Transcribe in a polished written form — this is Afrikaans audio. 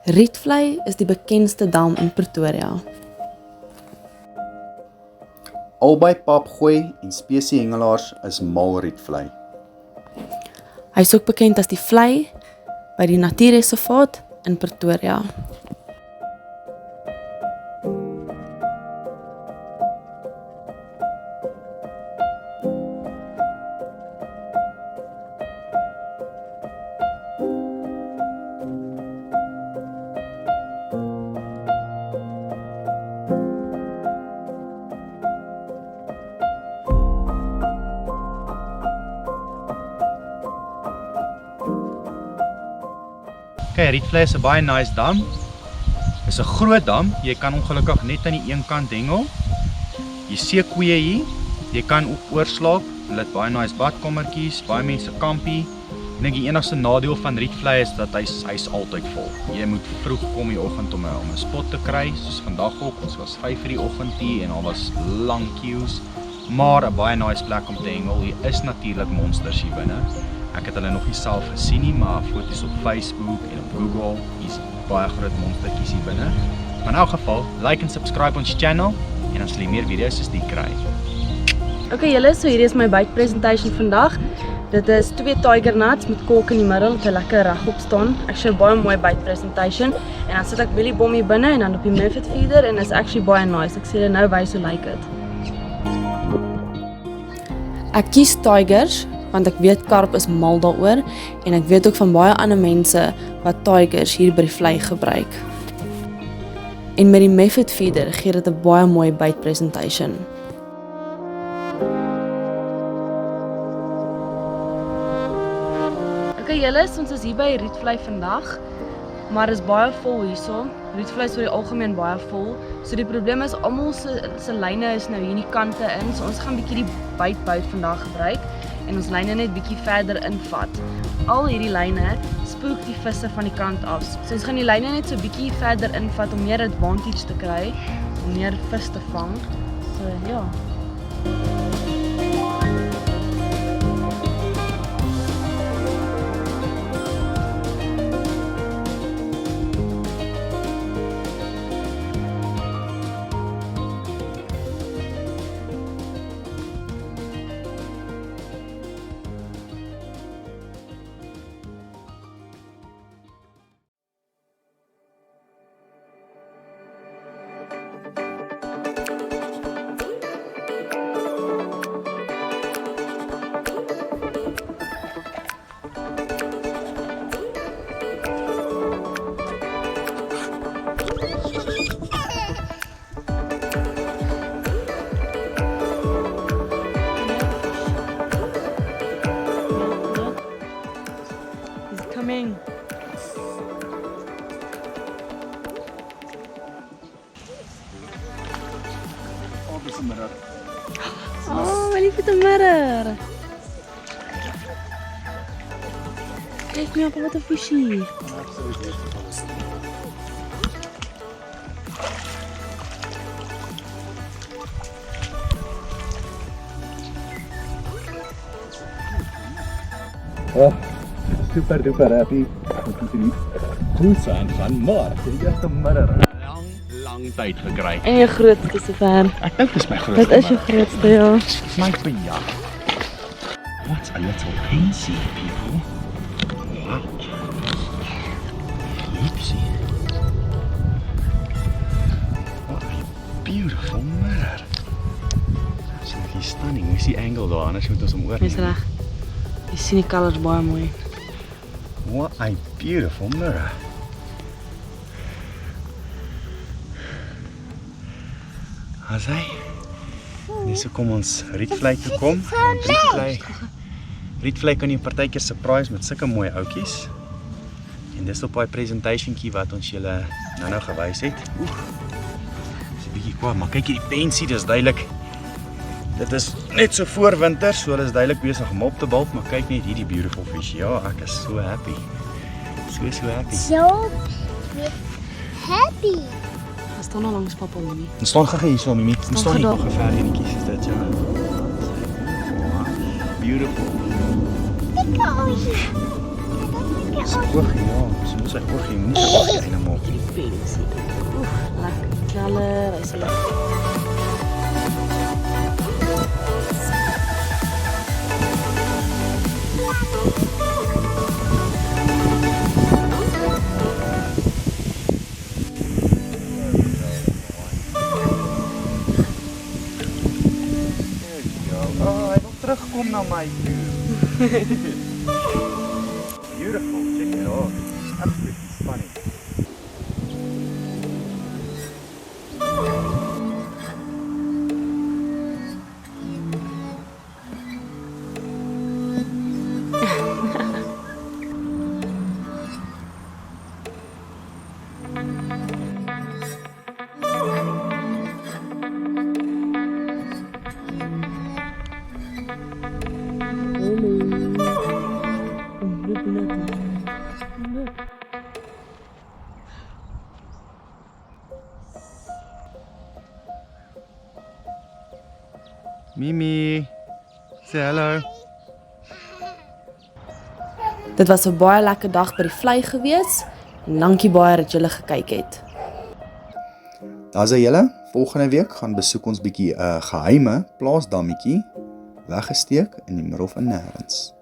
Rietvlei is die bekendste dam in Pretoria. Albei papgooi en spesiehengelaars is mal rietvlei. Hy is ook bekend as die vlei by die natuurreservaat in Pretoria. Okay, Rietvlei is 'n baie nice dam. Dit is 'n groot dam. Jy kan ongelukkig net aan die een kant hengel. Jy sien koeie hier. Jy kan ook oorslaap. Hulle het baie nice badkamertjies, baie mense kampie. Ek dink die enigste nadeel van Rietvlei is dat hy's altyd vol. Jy moet vroeg kom die oggend om 'n spot te kry, soos vandag ook. Ons was 5 in die oggend hier en daar was lang queues. Maar 'n baie nice plek om te hengel. Hier is natuurlik monsters hier binne. Ek het hulle nog nie self gesien nie, maar foto's op Facebook en op Google, hier's baie groot monstertjies hier binne. Maar in elk geval, like en subscribe ons channel en dan sal jy meer video's soos die kry. Okay julle, so hierdie is my bike presentation vandag. Dit is 2 Tigernuts met kolk in die middel wat lekker regop staan. Actually baie mooi bike presentation. En dan sit ek Billy Bom hier binne en dan op die Method feeder en is actually baie nice. Ek sê julle nou wys hoe lyk dit. Ek kies Tigers want ek weet Carp is mal daaroor en ek weet ook van baie ander mense wat Tigers hier by die vlei gebruik. En met die Method feeder gee dit 'n baie mooi bite presentation. Okay julle, ons is hier by Rietvlei vandag, maar is baie vol hierso. Rietvlei is oor die algemeen baie vol. So die probleem is almal se lyne is nou hier in die kante in. So ons gaan bietjie die bytbout vandag gebruik en ons lyne net bietjie verder invat. Al hierdie lyne spook die visse van die kant af. So ons gaan die lyne net so bietjie verder invat om meer advantage te kry, om meer vis te vang. So ja. Coming. Oh, dis 'n middag. Oh, my liefde middag. Kyk nou op wat 'n visie. Oh, super duper happy. Ons het nie goed aangaan, maar die eerste middag lang tyd gekry. En jou grootste sover. Ek dink dis my grootste. Dit is jou grootste, ja. My bejag. What a little pencil, people. Wow. Oopsie. What a beautiful mirror. Absolutely stunning. Hoe is die angle daar? Anders moet ons hom oorneem. Dis reg. Jy sien die colours baie mooi. What a beautiful mirror. As hy. Dis hoe kom ons Rietvlei toe kom. Rietvlei kan jy partykeer surprise met sulke mooi outjies. En dis op daai presentationkie wat ons julle nou gewys het. Dis 'n bietjie kwaad, maar kyk hierdie pensie, dis duidelik. Dit is net so voor winter, so hulle is duidelik besig om op te bulk, maar kyk net hierdie beautiful fish. Ja, ek is so happy. So happy. So happy. Ons staan al langs papa Mimi. Ons staan gaga hier so, Mimi. Ons staan hier gedag. nog 'n ver enetjies is dit, ja. Beautiful. Look at all here. Sy oogie, ja, sy moet sy oogie, nie sy oogie einde maak. Die pensie. Oef, lekker knaller, hy is lekker. Hy wil terugkom na my toe. Beautiful, check it out. It's absolutely stunning. Mimi, say hello. Dit was 'n baie lekker dag by die vlei gewees. En dankie baie dat julle gekyk het. Daar's julle, volgende week gaan besoek ons bietjie 'n geheime plaasdammetjie weggesteek in die middel van nêrens.